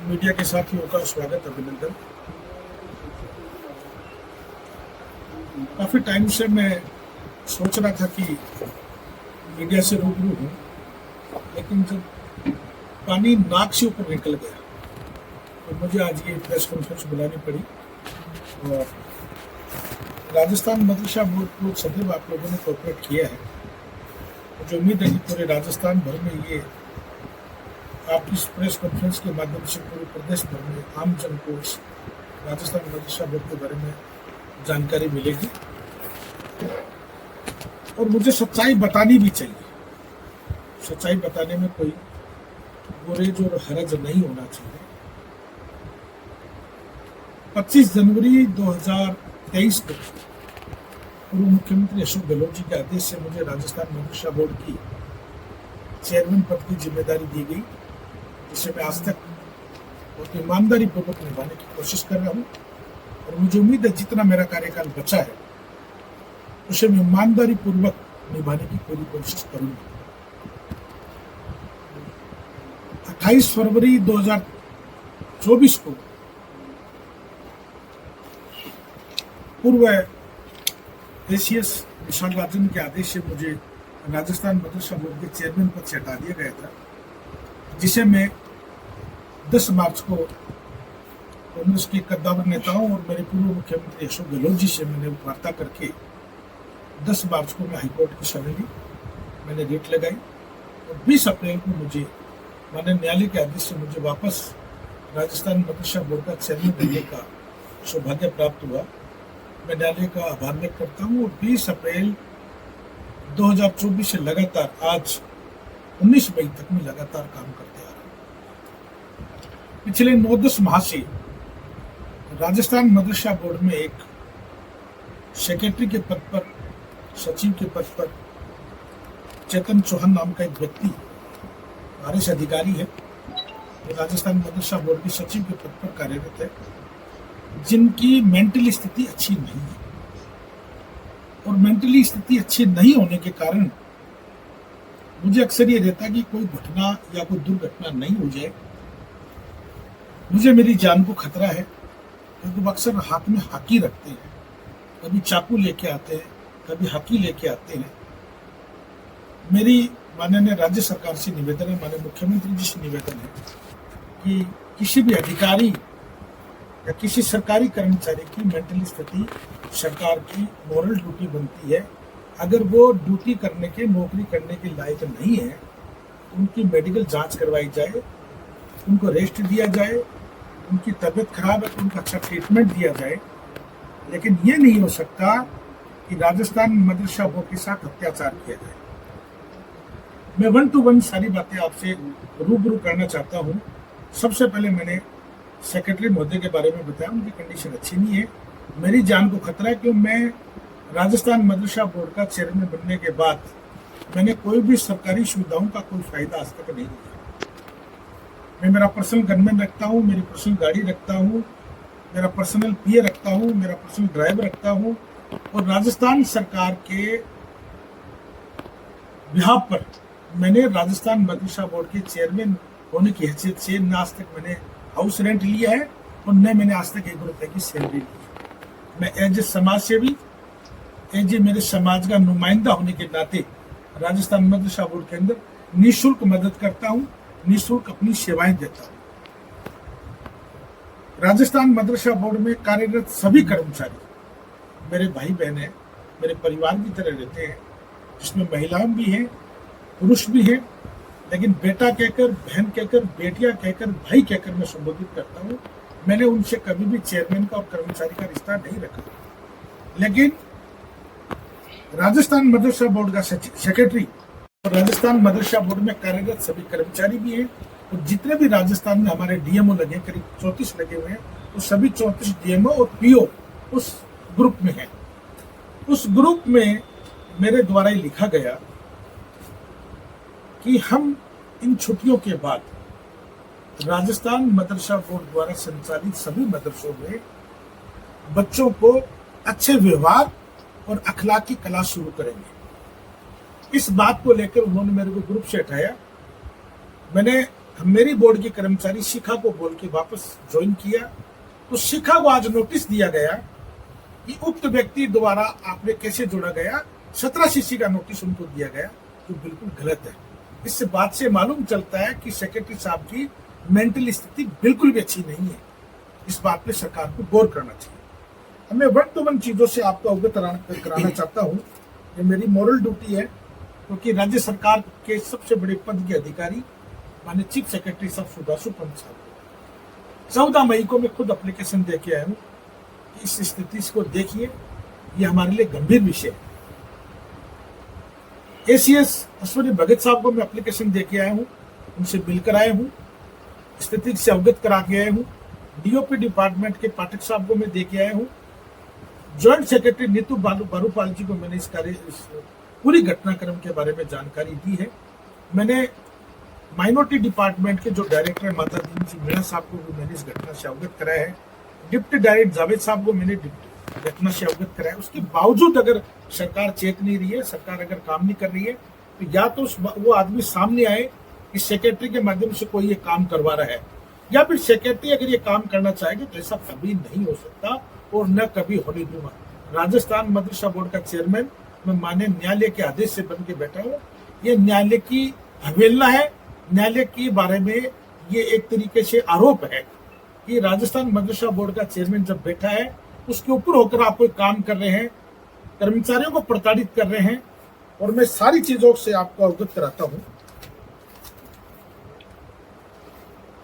Media के साथियों का स्वागत, अभिनंदन। काफी टाइम से मैं सोच रहा था कि मीडिया से रूबरू हूँ, लेकिन जब पानी नाक से ऊपर निकल गया तो मुझे आज ये प्रेस कॉन्फ्रेंस बुलानी पड़ी। और राजस्थान मदरसा बोर्ड को सदैव आप लोगों ने कोऑपरेट किया है। मुझे उम्मीद है कि पूरे राजस्थान भर में ये आपकी इस प्रेस कॉन्फ्रेंस के माध्यम से पूरे प्रदेश भर में आम जन को इस राजस्थान मदरसा बोर्ड के बारे में जानकारी मिलेगी और मुझे सच्चाई बतानी भी चाहिए। सच्चाई बताने में कोई गुरेज और हरज नहीं होना चाहिए। 25 जनवरी 2023 को पूर्व मुख्यमंत्री अशोक गहलोत जी के आदेश से मुझे राजस्थान मदरसा बोर्ड की चेयरमैन पद की जिम्मेदारी दी गई, जिसे मैं आज तक बहुत ईमानदारी पूर्वक निभाने की कोशिश कर रहा हूँ। और मुझे उम्मीद है जितना मेरा कार्यकाल बचा है उसे मैं ईमानदारी पूर्वक निभाने की पूरी कोशिश करूंगा। 28 फरवरी 2024 को पूर्व एसीएस विशाल राजन के आदेश से मुझे राजस्थान मदरसा बोर्ड के चेयरमैन पद से हटा दिया गया था, जिसे मैं 10 मार्च को कांग्रेस के कद्दावर नेताओं और मेरे पूर्व मुख्यमंत्री अशोक गहलोत जी से मैंने वार्ता करके 10 मार्च को मैं हाईकोर्ट की शरण ली। मैंने रेट लगाई और 20 अप्रैल को मुझे माननीय न्यायालय के आदेश से मुझे वापस राजस्थान मदरसा बोर्ड का चेयरमैन बनने का सौभाग्य प्राप्त हुआ। मैं न्यायालय का आभार व्यक्त करता हूँ। और 20 अप्रैल 2024 से लगातार आज 19 मई तक मैं लगातार काम करते आ रहा हूँ। पिछले 9-10 माह से राजस्थान मदरसा बोर्ड में एक सेक्रेटरी के पद पर, सचिव के पद पर चेतन चौहान नाम का एक व्यक्ति आरएस अधिकारी है, जो राजस्थान मदरसा बोर्ड के सचिव के पद पर कार्यरत है, जिनकी मेंटली स्थिति अच्छी नहीं है। और मेंटली स्थिति अच्छी नहीं होने के कारण मुझे अक्सर ये रहता है कि कोई घटना या कोई दुर्घटना नहीं हो जाए। मुझे मेरी जान को खतरा है, क्योंकि वो अक्सर हाथ में हाकी रखते हैं, कभी चाकू लेके आते हैं, कभी हाकी लेके आते हैं। मेरी माननीय राज्य सरकार से निवेदन है, माननीय मुख्यमंत्री जी से निवेदन है कि किसी भी अधिकारी या किसी सरकारी कर्मचारी की मेंटली स्थिति सरकार की मॉरल ड्यूटी बनती है। अगर वो ड्यूटी करने के, नौकरी करने के लायक नहीं है तो उनकी मेडिकल जांच करवाई जाए, उनको रेस्ट दिया जाए, उनकी तबीयत खराब है तो उनका अच्छा ट्रीटमेंट दिया जाए। लेकिन ये नहीं हो सकता कि राजस्थान मदरसा बोर्ड के साथ अत्याचार किया जाए। मैं 1 to 1 सारी बातें आपसे रूबरू करना चाहता हूँ। सबसे पहले मैंने सेक्रेटरी महोदय के बारे में बताया, उनकी कंडीशन अच्छी नहीं है, मेरी जान को खतरा है। क्यों? मैं राजस्थान मदरसा बोर्ड का चेयरमैन बनने के बाद मैंने कोई भी सरकारी सुविधाओं का कोई फायदा आज तक नहीं लिया। मैं मेरा पर्सनल गनमैन रखता हूँ, मेरी पर्सनल गाड़ी रखता हूँ, मेरा पर्सनल पीए रखता हूँ, मेरा पर्सनल ड्राइवर रखता हूँ। और राजस्थान सरकार के बिहाफ पर मैंने राजस्थान मदरसा बोर्ड के चेयरमैन होने की हैसियत से न आज तक मैंने हाउस रेंट लिया है और न मैंने आज तक 1 रुपए की सैलरी ली है। मैं एज ए समाज सेवी, एज ए मेरे समाज का नुमाइंदा होने के नाते राजस्थान मदरसा बोर्ड के अंदर निःशुल्क मदद करता हूँ, निःशुल्क अपनी सेवाएं देता हूँ। राजस्थान मदरसा बोर्ड में कार्यरत सभी कर्मचारी मेरे भाई बहन हैं, मेरे परिवार की तरह रहते हैं, जिसमें महिलाएं भी हैं, पुरुष भी हैं। लेकिन बेटा कहकर, बहन कहकर, बेटियां कहकर, भाई कहकर मैं संबोधित करता हूँ। मैंने उनसे कभी भी चेयरमैन का और कर्मचारी का रिश्ता नहीं रखा। लेकिन राजस्थान मदरसा बोर्ड का सेक्रेटरी और राजस्थान मदरसा बोर्ड में कार्यरत सभी कर्मचारी भी हैं। और जितने भी राजस्थान में हमारे डीएमओ लगे, करीब 34 लगे हुए हैं, तो सभी 34 डीएमओ और पीओ उस ग्रुप में है। उस ग्रुप में मेरे द्वारा ही लिखा गया कि हम इन छुट्टियों के बाद राजस्थान मदरसा बोर्ड द्वारा संचालित सभी मदरसों में बच्चों को अच्छे व्यवहार और अखलाकी क्लास शुरू करेंगे। इस बात को लेकर उन्होंने मेरे को ग्रुप से हटाया। मैंने मेरी बोर्ड के कर्मचारी शिखा को बोल के वापस ज्वाइन किया, तो शिखा को आज नोटिस दिया गया कि उक्त व्यक्ति द्वारा आपने कैसे जोड़ा गया, 17 सीसी का नोटिस उनको दिया गया, जो बिल्कुल गलत है। इस बात से मालूम चलता है कि सेक्रेटरी साहब की मेंटल स्थिति बिल्कुल भी अच्छी नहीं है। इस बात पे सरकार को गौर करना चाहिए। मैं वर्तमान चीजों से आपको अवगत कराना चाहता हूँ। ये मेरी मॉरल ड्यूटी है, क्योंकि राज्य सरकार के सबसे बड़े पद के अधिकारी माननीय चीफ सेक्रेटरी साहब सुधांशु पंत साहब 14 मई को मैं खुद एप्लीकेशन दे के आया हूँ। इस स्थिति को देखिए, ये हमारे लिए गंभीर विषय है। एसीएस अश्विनी भगत साहब को मैं एप्लीकेशन दे के आया हूँ, उनसे मिलकर आया हूँ, स्थिति से अवगत करा के आया हूँ। डीओपी डिपार्टमेंट के पाठक साहब को मैं दे के आया हूँ। ज्वाइंट सेक्रेटरी नीतू बारूपाल जी को मैंने इस पूरी घटनाक्रम के बारे में जानकारी दी है। मैंने माइनॉरिटी डिपार्टमेंट के जो डायरेक्टर है माता दीन जी मीणा साहब को भी मैंने इस घटना से अवगत कराया है। डिप्टी डायरेक्टर जावेद साहब को मैंने घटना से अवगत कराया। उसके बावजूद अगर सरकार चेत नहीं रही है, सरकार अगर काम नहीं कर रही है, तो या तो वो आदमी सामने आए कि सेक्रेटरी के माध्यम से कोई ये काम करवा रहा है, या फिर सेक्रेटरी अगर ये काम करना चाहेगी तो ऐसा कभी नहीं हो सकता और न कभी होने दूंगा। राजस्थान मदरसा बोर्ड का चेयरमैन मैं माननीय न्यायालय के आदेश से बन के बैठा हूँ। ये न्यायालय की अवहेलना है। न्यायालय के बारे में ये एक तरीके से आरोप है कि राजस्थान मदरसा बोर्ड का चेयरमैन जब बैठा है, उसके ऊपर होकर आप कोई काम कर रहे हैं, कर्मचारियों को प्रताड़ित कर रहे हैं। और मैं सारी चीजों से आपको अवगत कराता हूं।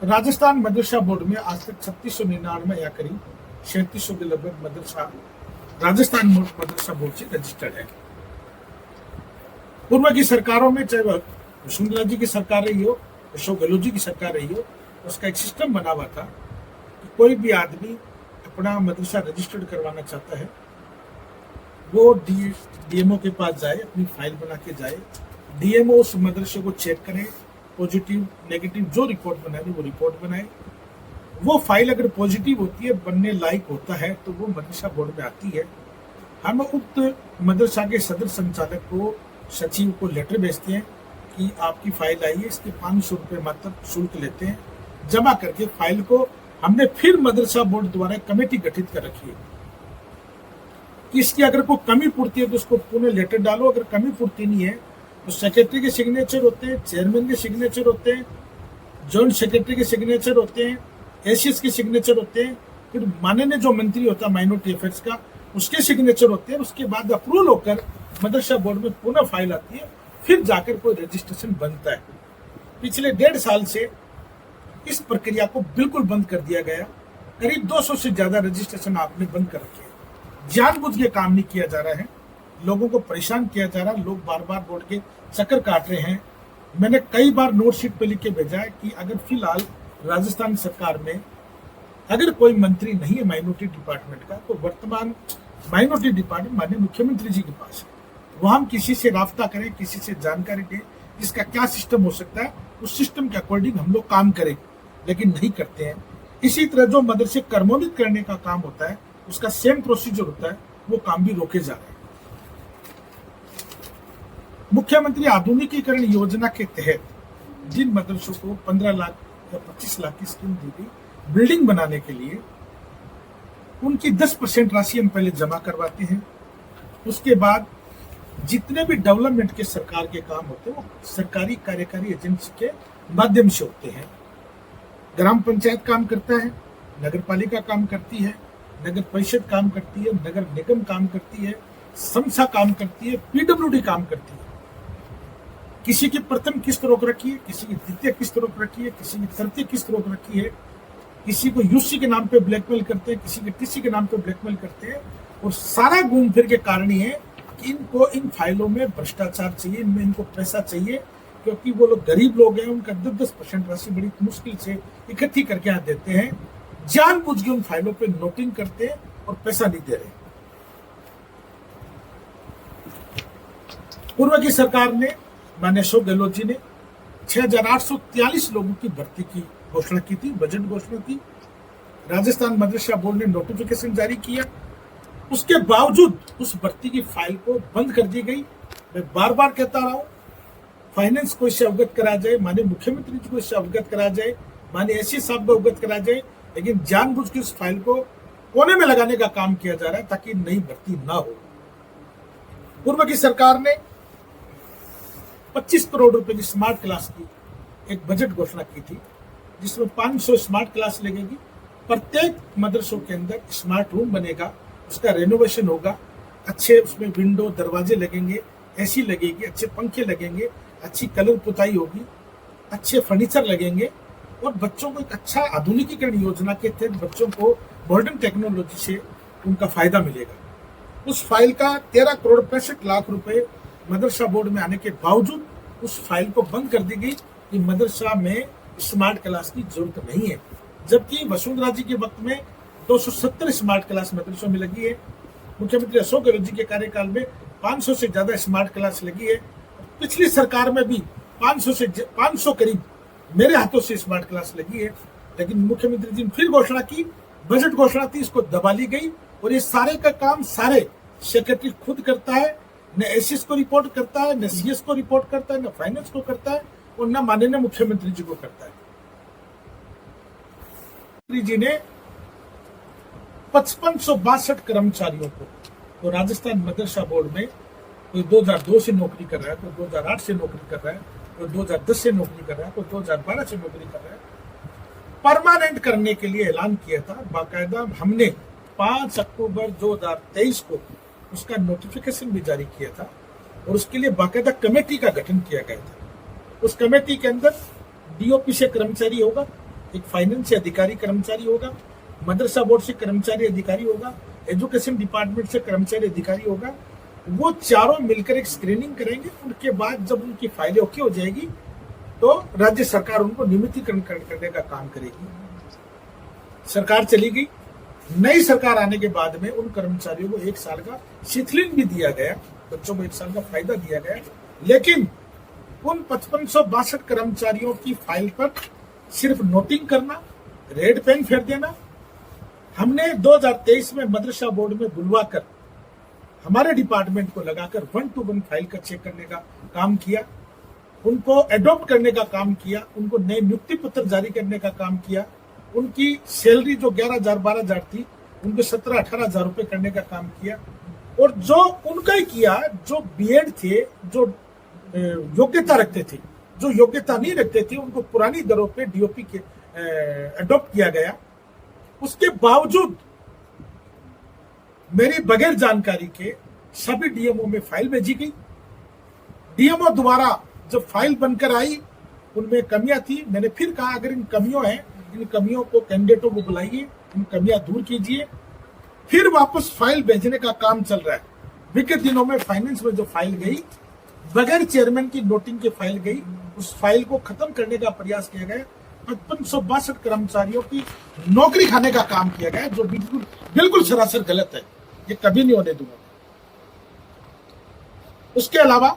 राजस्थान मदरसा बोर्ड में आज तक 3699 या करीब 3700 के लगभग मदरसा राजस्थान मदरसा बोर्ड से रजिस्टर्ड है। पूर्व की सरकारों में, चाहे वह वसुंधरा जी की सरकार रही हो, अशोक गहलोत जी की सरकार रही हो, उसका एक सिस्टम बना हुआ था कि कोई भी आदमी अपना मदरसा रजिस्टर्ड करवाना चाहता है, वो डीएमओ के पास जाए, अपनी फाइल बना के जाए, डीएमओ उस मदरसे को चेक करे, पॉजिटिव नेगेटिव जो रिपोर्ट बनानी वो रिपोर्ट बनाए। वो फाइल अगर पॉजिटिव होती है, बनने लायक होता है, तो वो मदरसा बोर्ड में आती है। हम उक्त मदरसा के सदर संचालक को, सचिव को लेटर भेजते हैं कि आपकी फाइल आई है, इसके 500 रुपये मात्र शुल्क लेते हैं। जमा करके फाइल को हमने फिर मदरसा बोर्ड द्वारा कमेटी गठित कर रखी है कि इसकी अगर कोई कमी पूर्ति है तो उसको पुनः लेटर डालो। अगर कमी पूर्ति नहीं है तो सेक्रेटरी के सिग्नेचर होते हैं, चेयरमैन के सिग्नेचर होते हैं, जॉइंट सेक्रेटरी के सिग्नेचर होते हैं, एसीएस के सिग्नेचर होते हैं, फिर माननीय जो मंत्री होता है माइनॉरिटी अफेयर्स का, उसके सिग्नेचर होते हैं। उसके बाद अप्रूवल होकर मदरसा बोर्ड में पुनः फाइल आती है, फिर जाकर कोई रजिस्ट्रेशन बनता है। पिछले 1.5 साल से इस प्रक्रिया को बिल्कुल बंद कर दिया गया। करीब 200 से ज्यादा रजिस्ट्रेशन आपने बंद कर रखे हैं। जानबूझ के काम नहीं किया जा रहा है, लोगों को परेशान किया जा रहा है, लोग बार बार बोर्ड के चक्कर काट रहे हैं। मैंने कई बार नोटशीट पे लिख के भेजा है कि अगर फिलहाल राजस्थान सरकार में अगर कोई मंत्री नहीं है माइनॉरिटी डिपार्टमेंट का, तो वर्तमान माइनॉरिटी डिपार्टमेंट माननीय मुख्यमंत्री जी के पास है। वह हम किसी से राब्ता करें, किसी से जानकारी दें, इसका क्या सिस्टम हो सकता है, उस सिस्टम के अकॉर्डिंग हम लोग काम करें, लेकिन नहीं करते हैं। इसी तरह जो मदरसे कर्मोन्वित करने का काम होता है, उसका सेम प्रोसीजर होता है, वो काम भी रोके जा रहे हैं। मुख्यमंत्री आधुनिकीकरण योजना के तहत जिन मदरसों को 15 लाख या 25 लाख की स्कीम दी गई बिल्डिंग बनाने के लिए, उनकी 10% राशि हम पहले जमा करवाते हैं। उसके बाद जितने भी डेवलपमेंट के सरकार के काम होते हैं वो सरकारी कार्यकारी एजेंसी के माध्यम से होते हैं। ग्राम पंचायत काम करता है, नगर पालिका काम करती है, नगर परिषद काम करती है, नगर निगम काम करती है, संस्था काम करती है, पीडब्ल्यूडी काम करती है। किसी की प्रथम किस्त रोक रखी है, किसी की द्वितीय किस्त रोक रखी है, किसी की तृतीय किस्त रोक रखी है, किसी को यूसी के नाम पे ब्लैकमेल करते हैं, किसी के टीसी के नाम पे ब्लैकमेल करते हैं। और सारा घूम फिर के कारण ये है कि इनको इन फाइलों में भ्रष्टाचार चाहिए, इनमें इनको पैसा चाहिए, क्योंकि वो लोग गरीब लोग हैं। उनका 10% राशि बड़ी मुश्किल से इकट्ठी करके यहाँ देते हैं, जानबूझ के उन फाइलों पे नोटिंग करते हैं और पैसा नहीं दे रहे। पूर्व की सरकार ने, माननीय अशोक गहलोत जी ने 6843 लोगों की भर्ती की घोषणा की थी, बजट घोषणा की। राजस्थान मदरसा बोर्ड ने नोटिफिकेशन जारी किया, उसके बावजूद उस भर्ती की फाइल को बंद कर दी गई। मैं बार बार कहता रहा हूं फाइनेंस को इससे अवगत करा जाए, माननीय मुख्यमंत्री जी को इससे अवगत करा जाए, माननीय एससी साहब को अवगत करा जाए, लेकिन जानबूझ के इस फाइल को कोने में लगाने का काम किया जा रहा है ताकि नई भर्ती ना हो। पूर्व की सरकार ने 25 करोड़ रुपए की स्मार्ट क्लास की एक बजट घोषणा की थी, जिसमें 500 स्मार्ट क्लास लगेगी। प्रत्येक मदरसों के अंदर स्मार्ट रूम बनेगा, उसका रेनोवेशन होगा, अच्छे उसमें विंडो दरवाजे लगेंगे, एसी लगेगी, अच्छे पंखे लगेंगे, अच्छी कलर पुताई होगी, अच्छे फर्नीचर लगेंगे और बच्चों को एक अच्छा आधुनिकीकरण योजना के तहत बच्चों को मॉडर्न टेक्नोलॉजी से उनका फायदा मिलेगा। उस फाइल का 13 करोड़ 65 लाख रुपए मदरसा बोर्ड में आने के बावजूद उस फाइल को बंद कर दी गई कि मदरसा में स्मार्ट क्लास की जरूरत नहीं है, जबकि वसुंधरा जी के वक्त में 270 स्मार्ट क्लास मदरसों में लगी है। मुख्यमंत्री अशोक गहलोत जी के कार्यकाल में 500 से ज्यादा स्मार्ट क्लास लगी है। पिछली सरकार में भी 500 करीब मेरे हाथों से स्मार्ट क्लास लगी है, लेकिन मुख्यमंत्री जी ने फिर घोषणा की, बजट घोषणा थी, इसको दबा ली गई और ये सारे का काम सारे सेक्रेटरी खुद करता है, न एसएस को रिपोर्ट करता है, न सीएस को रिपोर्ट करता है, न फाइनेंस को करता है और न माननीय मुख्यमंत्री जी को करता है। मुख्यमंत्री जी ने 5562 कर्मचारियों को, तो राजस्थान मदरसा बोर्ड में कोई 2002 से नौकरी कर रहा है, कोई 2008 से नौकरी कर रहा है, कोई 2010 से नौकरी कर रहा है, कोई 2012 से नौकरी कर रहा है, परमानेंट करने के लिए ऐलान किया था। बाकायदा हमने 5 अक्टूबर 2023 को उसका नोटिफिकेशन भी जारी किया था और उसके लिए बाकायदा कमेटी का गठन किया गया था। उस कमेटी के अंदर डीओपी से कर्मचारी होगा, एक फाइनेंस से अधिकारी कर्मचारी होगा, मदरसा बोर्ड से कर्मचारी अधिकारी होगा, एजुकेशन डिपार्टमेंट से कर्मचारी अधिकारी होगा। वो चारों मिलकर एक स्क्रीनिंग करेंगे। उनके बाद जब उनकी फाइलें ओके हो जाएगी तो राज्य सरकार उनको नियमितीकरण करने का काम करेगी। सरकार चली गई, नई सरकार आने के बाद में उन कर्मचारियों को 1 साल का शिथिलिंग भी दिया गया, बच्चों को 1 साल का फायदा दिया गया, लेकिन उन 5562 कर्मचारियों की फाइल पर सिर्फ नोटिंग करना, रेड पेन फेर देना। हमने 2023 में मदरसा बोर्ड में बुलवाकर हमारे डिपार्टमेंट को लगाकर 1 to 1 फाइल का चेक करने का काम किया, उनको एडॉप्ट करने का काम किया, उनको नए नियुक्ति पत्र जारी करने का काम किया, उनकी सैलरी जो 11,000 12,000 थी उनको 17-18,000 रुपए करने का काम किया और जो उनका ही किया, जो बीएड थे, जो योग्यता रखते थे, जो योग्यता नहीं रखते थे उनको पुरानी दरों पे डीओपी के एडॉप्ट किया गया। उसके बावजूद मेरी बगैर जानकारी के सभी डीएमओ में फाइल भेजी गई। डीएमओ द्वारा जब फाइल बनकर आई उनमें कमियां थी। मैंने फिर कहा अगर इन कमियों हैं, इन कमियों को कैंडिडेटों को बुलाइए, इन कमियां दूर कीजिए। फिर वापस फाइल भेजने का काम चल रहा है। विगत दिनों में फाइनेंस में जो फाइल गई, बगैर चेयरमैन की नोटिंग की फाइल गई, उस फाइल को खत्म करने का प्रयास किया गया। 5562 कर्मचारियों की नौकरी खाने का काम किया गया, जो बिल्कुल सरासर गलत है। ये कभी नहीं होने दूंगा। उसके अलावा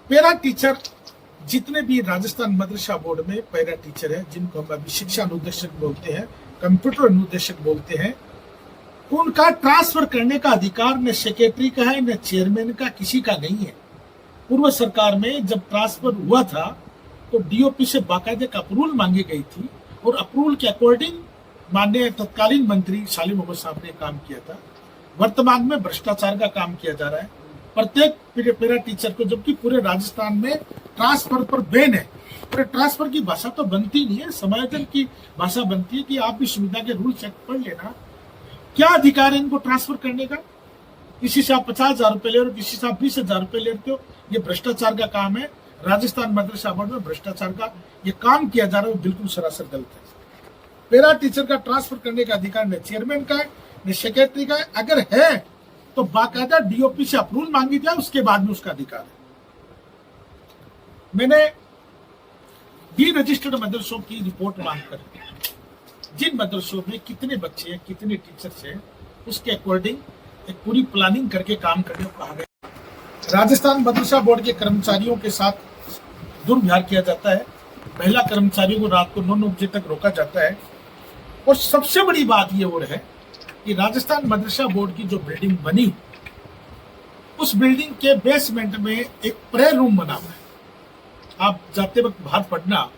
पैरा टीचर, जितने भी राजस्थान मदरसा बोर्ड में पैरा टीचर है, जिनको हम अभी शिक्षा अनुदेशक बोलते हैं, कंप्यूटर अनुदेशक बोलते हैं, उनका ट्रांसफर करने का अधिकार न सेक्रेटरी का है न चेयरमैन का, किसी का नहीं है। पूर्व सरकार में जब ट्रांसफर हुआ था तो डीओपी से बाकायदे का अप्रूवल मांगी गई थी और अप्रूवल के अकॉर्डिंग माननीय तत्कालीन मंत्री सालिम मोहम्मद साहब ने काम किया था। वर्तमान में भ्रष्टाचार का काम किया जा रहा है प्रत्येक पैरा टीचर को, जबकि पूरे राजस्थान में ट्रांसफर पर बैन है। पूरे ट्रांसफर की भाषा तो बनती नहीं है, समायोजन की भाषा बनती है कि आप भी सुविधा के रूल्स एक्ट पढ़ लेना। क्या अधिकार है इनको ट्रांसफर करने का? किसी से आप 50,000 रुपए ले रहे हो, किसी से आप 20,000 रुपए लेते हो। ये भ्रष्टाचार का काम है। राजस्थान मदरसा बोर्ड में भ्रष्टाचार का ये काम किया जा रहा है, बिल्कुल सरासर गलत है। पैरा टीचर का ट्रांसफर करने का अधिकार न चेयरमैन का है न सेक्रेटरी का है। अगर है तो बाकायदा डीओपी से अप्रूवल मांगी जाए, उसके बाद में उसका अधिकार है। मैंने डी रजिस्टर्ड मदरसों की रिपोर्ट मांगकर जिन मदरसों में कितने बच्चे हैं, कितने टीचर्स हैं, उसके अकॉर्डिंग एक पूरी प्लानिंग करके काम करने को कहा गया। राजस्थान मदरसा बोर्ड के कर्मचारियों के साथ दुर्व्यवहार किया जाता है। महिला कर्मचारियों को रात को 9 बजे तक रोका जाता है। और सबसे बड़ी बात यह और है कि राजस्थान मदरसा बोर्ड की जो बिल्डिंग बनी उस बिल्डिंग के बेसमेंट में एक प्रेयर रूम बना हुआ है। आप जाते वक्त बाहर पढ़ना,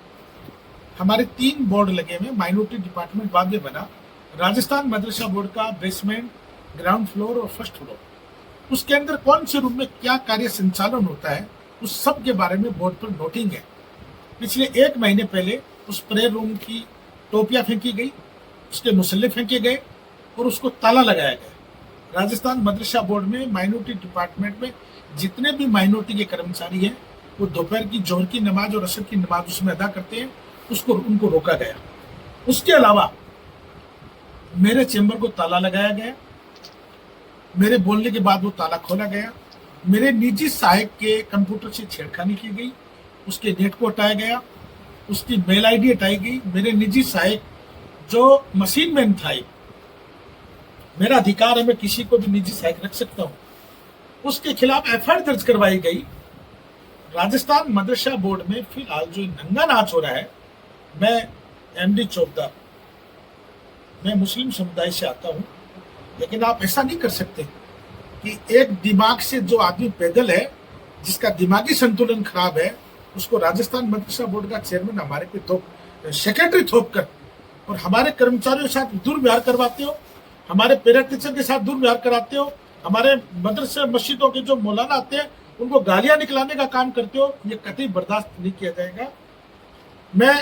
हमारे 3 बोर्ड लगे हुए, माइनॉरिटी डिपार्टमेंट बाद में बना, राजस्थान मदरसा बोर्ड का बेसमेंट, ग्राउंड फ्लोर और फर्स्ट फ्लोर। उसके अंदर कौन से रूम में क्या कार्य संचालन होता है उस सब के बारे में बोर्ड पर नोटिंग है। पिछले 1 महीने पहले उस प्रेयर रूम की टोपियां फेंकी गई, उसके मुसल्ले फेंके गए और उसको ताला लगाया गया। राजस्थान मदरसा बोर्ड में माइनॉरिटी डिपार्टमेंट में जितने भी माइनॉरिटी के कर्मचारी हैं वो दोपहर की जोहर की नमाज और असर की नमाज उसमें अदा करते हैं, उनको रोका गया। उसके अलावा मेरे चेंबर को ताला लगाया गया, मेरे बोलने के बाद वो ताला खोला गया, मेरे निजी सहायक के कंप्यूटर से छेड़खानी की गई, उसके नेट को हटाया गया, उसकी मेल आईडी हटाई गई। मेरे निजी सहायक जो मशीन मैन था, मेरा अधिकार है, मैं किसी को भी निजी सहायक रख सकता हूं, उसके खिलाफ एफआईआर दर्ज करवाई गई। राजस्थान मदरसा बोर्ड में फिलहाल जो नंगा नाच हो रहा है, मैं एमडी चौबदार, मैं मुस्लिम समुदाय से आता हूं, लेकिन आप ऐसा नहीं कर सकते कि एक दिमाग से जो आदमी पैदल है, जिसका दिमागी संतुलन खराब है, उसको राजस्थान मदरसा बोर्ड का चेयरमैन हमारे पे सेक्रेटरी थोप कर और हमारे कर्मचारियों के साथ दुर्व्यवहार करवाते हो, हमारे पेरेंट टीचर के साथ दुर्व्यवहार कराते हो, हमारे मदरसे मस्जिदों के जो मौलाना आते हैं उनको गालियां निकलाने का काम करते हो। ये कतई बर्दाश्त नहीं किया जाएगा। मैं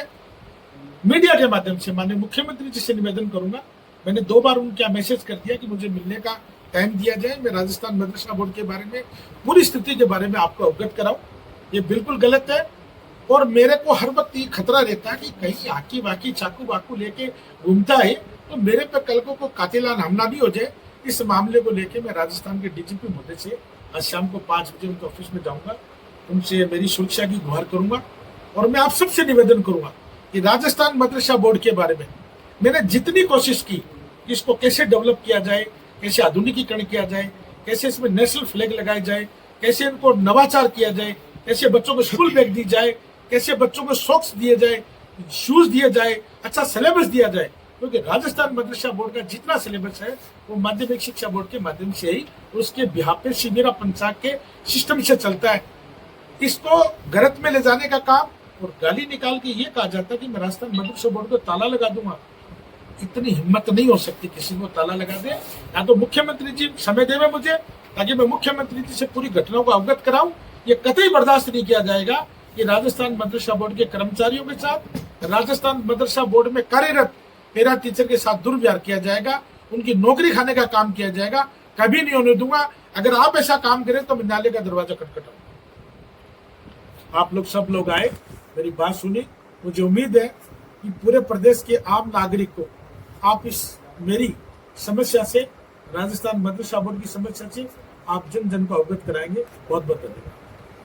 मीडिया के माध्यम से माननीय मुख्यमंत्री जी से निवेदन करूंगा, मैंने 2 बार उनका मैसेज कर दिया कि मुझे मिलने का टाइम दिया जाए, मैं राजस्थान मदरसा बोर्ड के बारे में पूरी स्थिति के बारे में आपको अवगत कराऊं। ये बिल्कुल गलत है और मेरे को हर वक्त ये खतरा रहता है कि कहीं आकी वाकी चाकू वाकू लेके घूमता है तो मेरे पे कल को कातिलाना हमला नहीं हो जाए। इस मामले को लेके मैं राजस्थान के डीजीपी महोदय से आज शाम को 5 बजे उनके ऑफिस में जाऊंगा, उनसे मेरी सुरक्षा की गुहार करूंगा और मैं आप सबसे निवेदन करूंगा कि राजस्थान मदरसा बोर्ड के बारे में मैंने जितनी कोशिश की कि इसको कैसे डेवलप किया जाए, कैसे आधुनिकीकरण किया जाए, कैसे इसमें नेशनल फ्लैग लगाए जाए, कैसे इनको नवाचार किया जाए, कैसे बच्चों को स्कूल बैग दी जाए, कैसे बच्चों को सॉक्स दिए जाए, शूज दिए जाए, अच्छा सिलेबस दिया जाए, क्योंकि राजस्थान मदरसा बोर्ड का जितना सिलेबस है वो माध्यमिक शिक्षा बोर्ड के माध्यम से ही उसके बिहार पे शिविरा पंचायत के सिस्टम से चलता है। इसको गलत में ले जाने का काम और गाली निकाल के ये कहा जाता है कि मैं राजस्थान मदरसा बोर्ड को ताला लगा दूंगा। इतनी हिम्मत नहीं हो सकती किसी को ताला लगा दे। या तो मुख्यमंत्री जी समय देवे मुझे ताकि मैं मुख्यमंत्री जी से पूरी घटनाओं को अवगत कराऊं। ये कतई बर्दाश्त नहीं किया जाएगा कि राजस्थान मदरसा बोर्ड के कर्मचारियों के साथ, राजस्थान मदरसा बोर्ड में कार्यरत पैरा टीचर के साथ दुर्व्यवहार किया जाएगा, उनकी नौकरी खाने का काम किया जाएगा। कभी नहीं होने दूंगा। अगर आप ऐसा काम करें तो मैं नाले का दरवाजा खटखटाऊंगा। आप लोग सब लोग आए, मेरी बात सुनी। मुझे उम्मीद है कि पूरे प्रदेश के आम नागरिक को आप इस मेरी समस्या से, राजस्थान मदरसा बोर्ड की समस्या से आप जन जन को अवगत कराएंगे। बहुत बहुत धन्यवाद।